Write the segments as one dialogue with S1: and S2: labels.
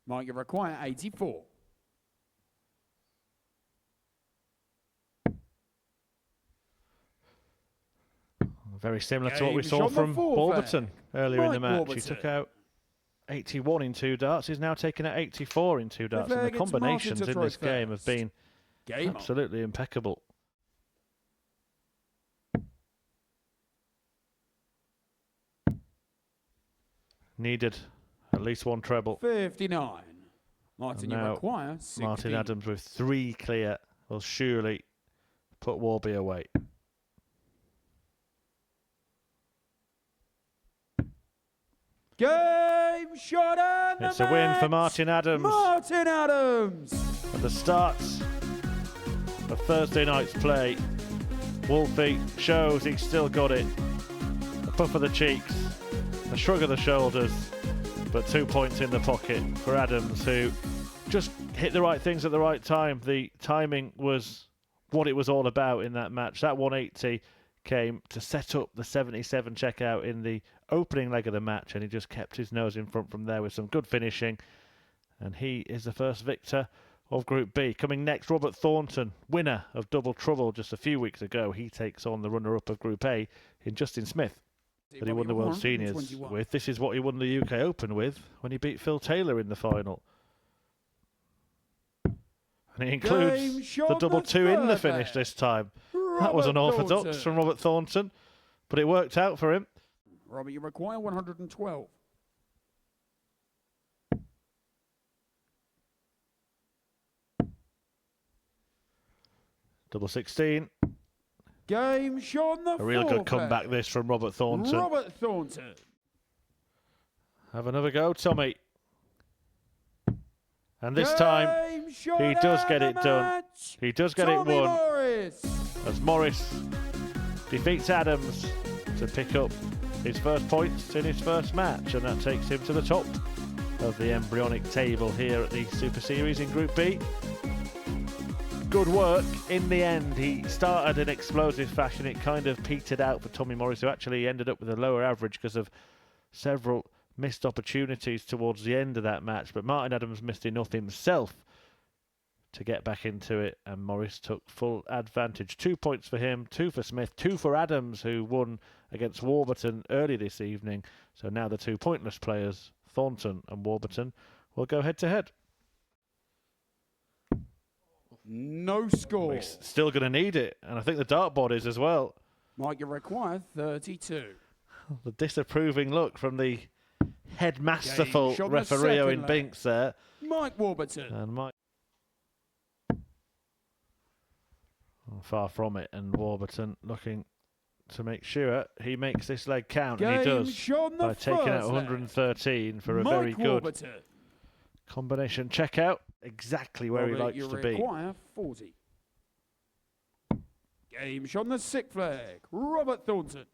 S1: Might you require 84.
S2: Very similar to what we saw from Warburton earlier in the match.
S1: Warburton.
S2: He took out 81 in 2 darts. He's now taken out 84 in 2 darts. And the combinations in this game have been absolutely impeccable. Needed at least 1 treble.
S1: 59. Martin, you require 16.
S2: Martin Adams with 3 clear will surely put Warby away.
S1: Game shot and
S2: it's a win for Martin Adams.
S1: Martin Adams!
S2: At the start of Thursday night's play, Wolfie shows he's still got it. A puff of the cheeks, a shrug of the shoulders, but 2 points in the pocket for Adams, who just hit the right things at the right time. The timing was what it was all about in that match. That 180 came to set up the 77 checkout in the opening leg of the match, and he just kept his nose in front from there with some good finishing, and he is the first victor of Group B. Coming next, Robert Thornton, winner of Double Trouble just a few weeks ago. He takes on the runner-up of Group A in Justin Smith, that he won the World Seniors with. This is what he won the UK Open with when he beat Phil Taylor in the final. And he includes the double 2 in the finish this time. That was unorthodox from Robert Thornton, but it worked out for him.
S1: Robert, you require 112.
S2: Double 16.
S1: Game shot the
S2: A real good comeback this from Robert Thornton.
S1: Robert Thornton.
S2: Have another go, Tommy. And this time, he does get it done. He does get it won. As Morris defeats Adams to pick up his first points in his first match, and that takes him to the top of the embryonic table here at the Super Series in Group B. Good work in the end. He started in explosive fashion. It kind of petered out for Tommy Morris, who actually ended up with a lower average because of several missed opportunities towards the end of that match. But Martin Adams missed enough himself to get back into it, and Morris took full advantage. 2 points for him, 2 for Smith, 2 for Adams, who won against Warburton early this evening. So now the 2 pointless players, Thornton and Warburton, will go head-to-head.
S1: No score.
S2: He's still going to need it, and I think the dartboard is as well.
S1: Might you require 32.
S2: The disapproving look from the headmasterful referee in Binks there.
S1: Mike Warburton.
S2: And Mike. Far from it, and Warburton looking to make sure he makes this leg count, and he does by taking out 113 for a very good combination checkout, exactly where he likes to be.
S1: Require 40. Game shot on the 6th leg, Robert Thornton.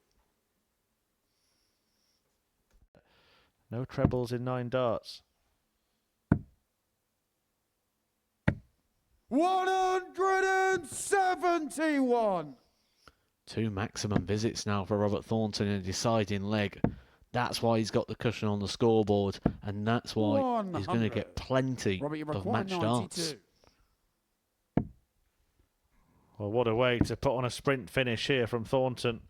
S2: No trebles in 9 darts.
S1: 171.
S3: 2 maximum visits now for Robert Thornton in a deciding leg. That's why he's got the cushion on the scoreboard, and that's why he's going to get plenty of match darts.
S2: Well, what a way to put on a sprint finish here from Thornton.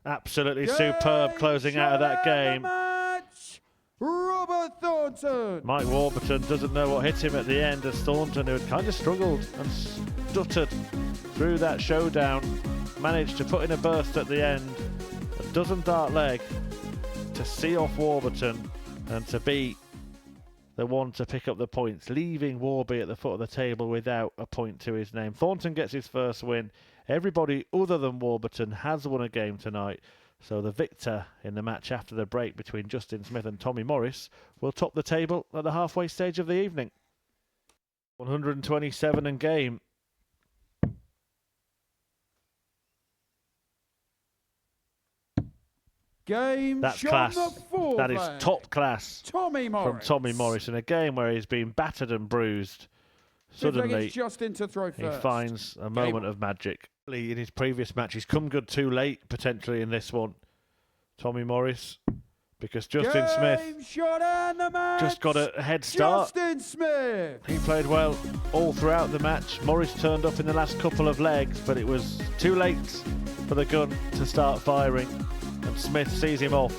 S2: Absolutely superb closing out of that game.
S1: Robert Thornton.
S2: Mike Warburton doesn't know what hit him at the end, as Thornton, who had kind of struggled and stuttered through that showdown, managed to put in a burst at the end. A dozen dart leg to see off Warburton and to be the one to pick up the points, leaving Warby at the foot of the table without a point to his name. Thornton gets his first win. Everybody other than Warburton has won a game tonight. So the victor in the match after the break between Justin Smith and Tommy Morris will top the table at the halfway stage of the evening. 127 and game. That's class. That is top class from Tommy Morris in a game where he's been battered and bruised. Suddenly, he finds a moment of magic. In his previous match, he's come good too late, potentially, in this one. Tommy Morris because Justin Smith
S1: Shot and the match.
S2: just got a head start.
S1: Justin Smith.
S2: He played well all throughout the match. Morris turned up in the last couple of legs, but it was too late for the gun to start firing. And Smith sees him off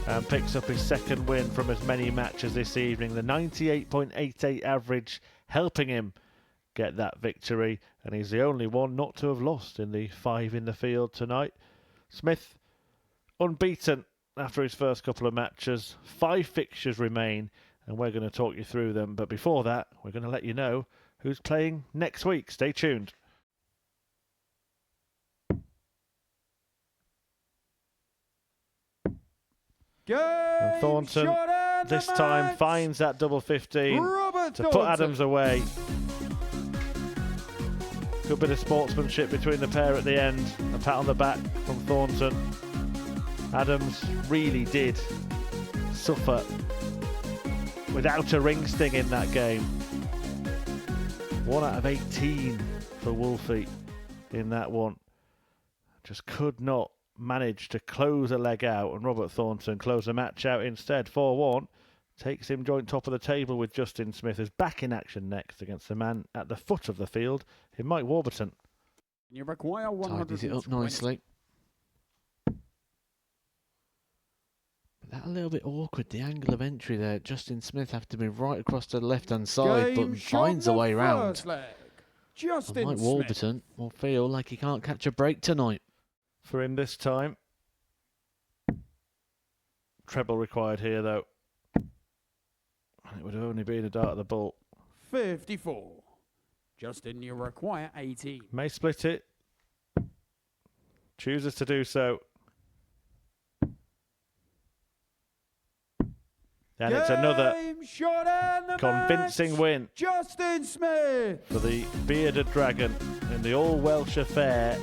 S2: and picks up his second win from as many matches this evening. The 98.88 average helping him get that victory, and he's the only one not to have lost in the 5 in the field tonight. Smith unbeaten after his first couple of matches. 5 fixtures remain, and we're going to talk you through them. But before that, we're going to let you know who's playing next week. Stay tuned. And Thornton this time finds that double 15 to put Adams away. Good bit of sportsmanship between the pair at the end. A pat on the back from Thornton. Adams really did suffer without a ring sting in that game. 1 out of 18 for Wolfie in that one. Just could not manage to close a leg out, and Robert Thornton closed the match out instead. 4-1 takes him joint top of the table with Justin Smith, who's back in action next against the man at the foot of the field in Mike Warburton.
S1: You require
S3: Tidies it up nicely. But that a little bit awkward, the angle of entry there. Justin Smith have to be right across to the left-hand side, but finds a way round.
S1: Justin
S3: Mike Warburton will feel like he can't catch a break tonight.
S2: For him this time. Treble required here, though. And it would have only been a dart of the ball.
S1: 54. Justin, you require 18.
S2: May split it. Chooses to do so. And it's another convincing win.
S1: Justin Smith.
S2: For the bearded dragon in the all-Welsh affair.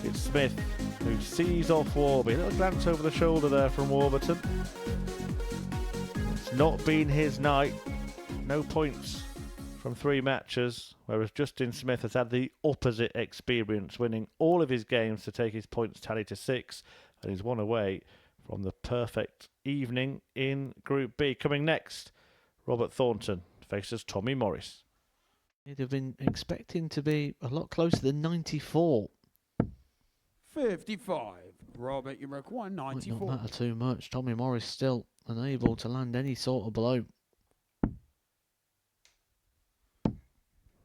S2: It's Smith who sees off Warby. A little glance over the shoulder there from Warburton. It's not been his night. No points from 3 matches, whereas Justin Smith has had the opposite experience, winning all of his games to take his points tally to 6, and he's 1 away from the perfect evening in Group B. Coming next, Robert Thornton faces Tommy Morris.
S3: He'd have been expecting to be a lot closer than 94.
S1: 55. Robert, you require 94.
S3: Might not matter too much. Tommy Morris still unable to land any sort of blow.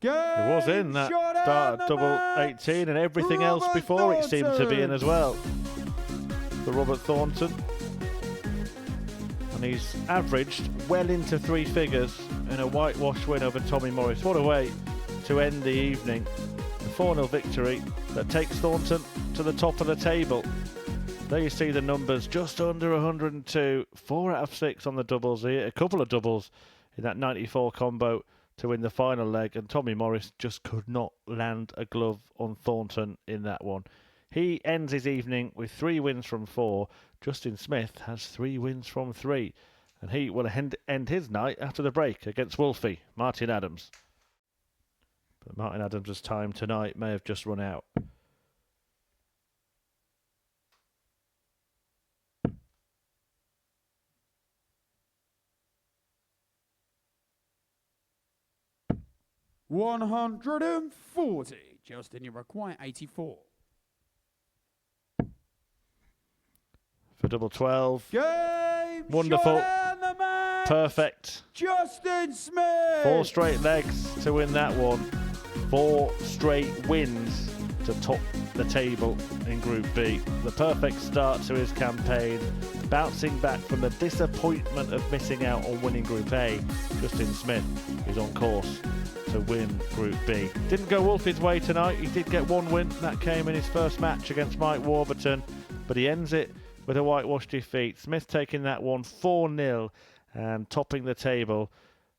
S2: He was in that dart double 18 and everything else before it seemed to be in as well for Robert Thornton. And he's averaged well into 3 figures in a whitewash win over Tommy Morris. What a way to end the evening. The 4-0 victory that takes Thornton to the top of the table. There you see the numbers, just under 102, 4 out of 6 on the doubles here, a couple of doubles in that 94 combo to win the final leg, and Tommy Morris just could not land a glove on Thornton in that one. He ends his evening with 3 wins from 4. Justin Smith has 3 wins from 3, and he will end his night after the break against Wolfie, Martin Adams. But Martin Adams' time tonight may have just run out.
S1: $140. Justin, you require 84.
S2: For double 12.
S1: Game.
S2: Wonderful.
S1: Shot and the match.
S2: Perfect.
S1: Justin Smith.
S2: 4 straight legs to win that one. 4 straight wins to top the table in Group B. The perfect start to his campaign. Bouncing back from the disappointment of missing out on winning Group A, Justin Smith is on course to win Group B. Didn't go Wolfie's way tonight. He did get 1 win. That came in his first match against Mike Warburton, but he ends it with a whitewash defeat. Smith taking that one 4-0 and topping the table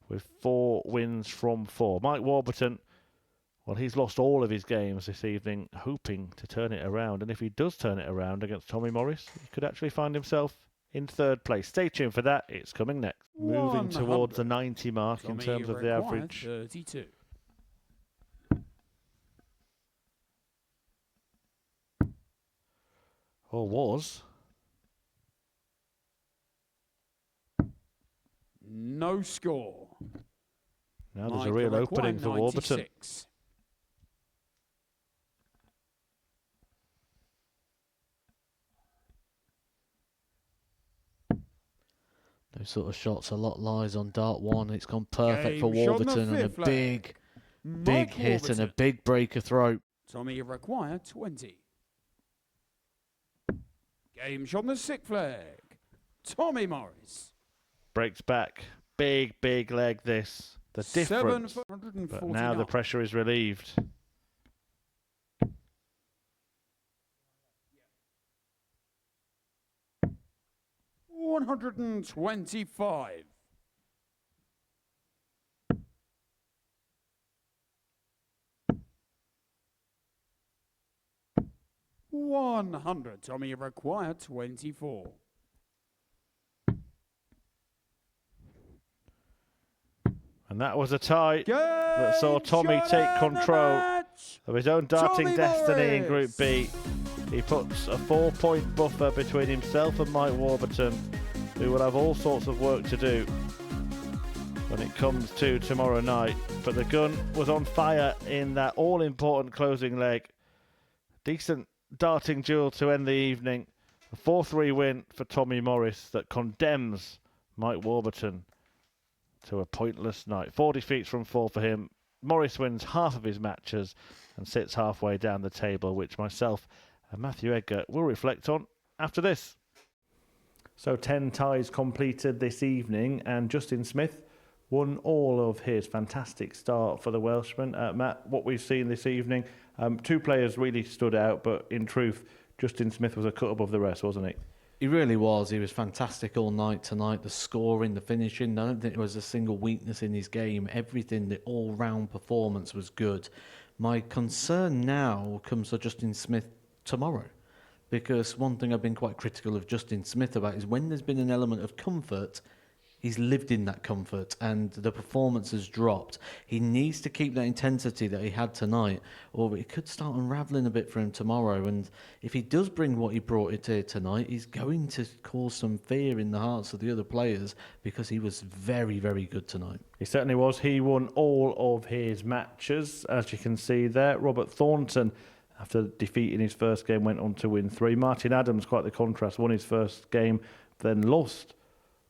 S2: with 4 wins from 4. Mike Warburton, well, he's lost all of his games this evening, hoping to turn it around. And if he does turn it around against Tommy Morris, he could actually find himself in 3rd place. Stay tuned for that. It's coming next. Moving towards the 90 mark in terms of the average.
S1: 32.
S2: Or was.
S1: no score.
S2: Now there's a
S1: Mike,
S2: real
S1: you require
S2: opening for Warburton.
S1: 96.
S3: Those sort of shots, a lot lies on dart 1. It's gone perfect for
S1: Game shot on the
S3: Warburton, and a
S1: fifth leg.
S3: big
S1: Mike
S3: hit and a
S1: Warburton.
S3: big breaker throw.
S1: Tommy, you require 20. Game shot on the sixth leg. Tommy Morris.
S2: Breaks back. Big leg this. The difference.
S1: 749.
S2: But now the pressure is relieved.
S1: $125. $100. Tommy, you require 24.
S2: And that was a tie
S1: Game
S2: that saw Tommy
S1: shot
S2: take
S1: and the
S2: control
S1: match.
S2: of his own darting
S1: Tommy
S2: destiny in Group
S1: Morris.
S2: B. He puts a 4-point buffer between himself and Mike Warburton, who will have all sorts of work to do when it comes to tomorrow night. But the gun was on fire in that all-important closing leg. Decent darting duel to end the evening. A 4-3 win for Tommy Morris that condemns Mike Warburton to a pointless night. 4 defeats from 4 for him. Morris wins half of his matches and sits halfway down the table, which myself and Matthew Edgar will reflect on after this. So 10 ties completed this evening, and Justin Smith won all of his fantastic start for the Welshman. Matt, what we've seen this evening, 2 players really stood out, but in truth, Justin Smith was a cut above the rest, wasn't he?
S3: He really was. He was fantastic all night tonight. The scoring, the finishing, I don't think there was a single weakness in his game. Everything, the all-round performance was good. My concern now comes to Justin Smith tomorrow, because one thing I've been quite critical of Justin Smith about is when there's been an element of comfort, he's lived in that comfort and the performance has dropped. He needs to keep that intensity that he had tonight, or it could start unravelling a bit for him tomorrow. And if he does bring what he brought it here tonight, he's going to cause some fear in the hearts of the other players, because he was very good tonight.
S2: He certainly was. He won all of his matches, as you can see there. Robert Thornton, after defeating his first game, went on to win 3. Martin Adams, quite the contrast, won his first game, then lost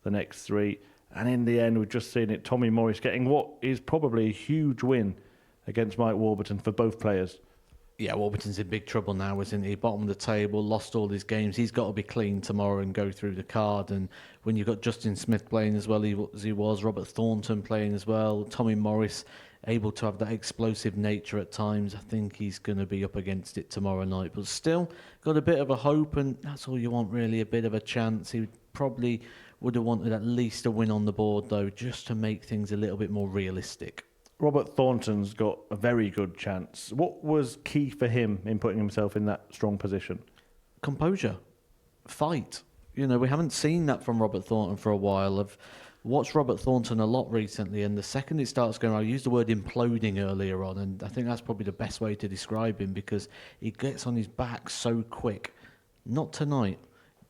S2: the next 3. And in the end, we've just seen it, Tommy Morris getting what is probably a huge win against Mike Warburton for both players.
S3: Yeah, Warburton's in big trouble now, isn't he? Bottom of the table, lost all his games. He's got to be clean tomorrow and go through the card. And when you've got Justin Smith playing as well as he was, Robert Thornton playing as well, Tommy Morris able to have that explosive nature at times, I think he's going to be up against it tomorrow night. But still, got a bit of a hope, and that's all you want really, a bit of a chance. He probably would have wanted at least a win on the board, though, just to make things a little bit more realistic.
S2: Robert Thornton's got a very good chance. What was key for him in putting himself in that strong position?
S3: Composure. Fight. You know, we haven't seen that from Robert Thornton for a while. I've watched Robert Thornton a lot recently, and the second it starts going, I used the word imploding earlier on, and I think that's probably the best way to describe him, because he gets on his back so quick. Not tonight.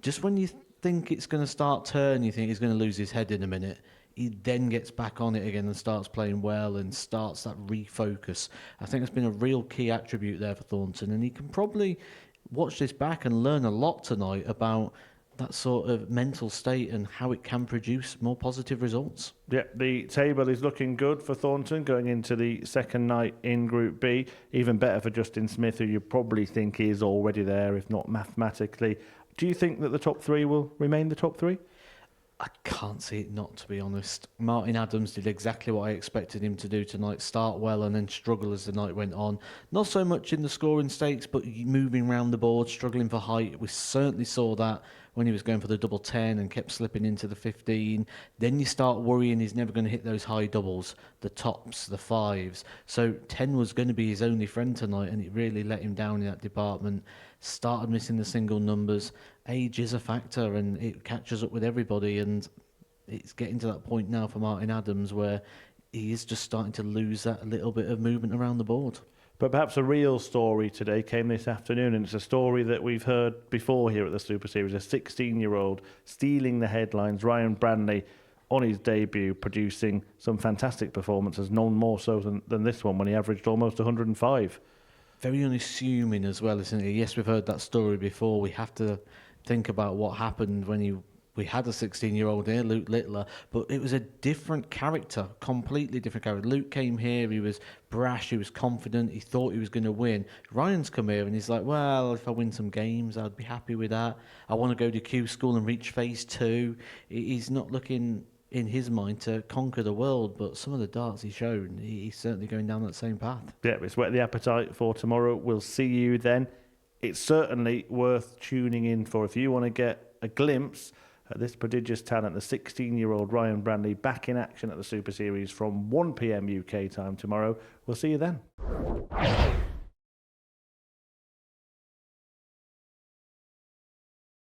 S3: Just when you think it's going to start turning, you think he's going to lose his head in a minute, he then gets back on it again and starts playing well and starts that refocus. I think it's been a real key attribute there for Thornton, and he can probably watch this back and learn a lot tonight about that sort of mental state and how it can produce more positive results.
S2: Yeah, the table is looking good for Thornton going into the second night in Group B. Even better for Justin Smith, who you probably think is already there, if not mathematically. Do you think that the top 3 will remain the top 3?
S3: I can't see it not, to be honest. Martin Adams did exactly what I expected him to do tonight. Start well and then struggle as the night went on. Not so much in the scoring stakes, but moving around the board, struggling for height. We certainly saw that when he was going for the double 10 and kept slipping into the 15. Then you start worrying he's never going to hit those high doubles, the tops, the 5s. So 10 was going to be his only friend tonight, and it really let him down in that department. Started missing the single numbers. Age is a factor, and it catches up with everybody, and it's getting to that point now for Martin Adams where he is just starting to lose that little bit of movement around the board.
S2: But perhaps a real story today came this afternoon, and it's a story that we've heard before here at the Super Series. A 16-year-old stealing the headlines, Ryan Branley, on his debut, producing some fantastic performances, none more so than this one when he averaged almost 105.
S3: Very unassuming as well, isn't he? Yes, we've heard that story before. We have to think about what happened when we had a 16-year-old here, Luke Littler, but it was a different character, completely different character. Luke came here, he was brash, he was confident, he thought he was going to win. Ryan's come here and he's like, well, if I win some games, I'd be happy with that. I want to go to Q School and reach phase 2. He's not looking in his mind to conquer the world, but some of the darts he showed, he's certainly going down that same path.
S2: Yeah, it's whet the appetite for tomorrow. We'll see you then. It's certainly worth tuning in for if you want to get a glimpse at this prodigious talent, the 16-year-old Ryan Branley, back in action at the Super Series from 1 p.m. UK time tomorrow. We'll see you then.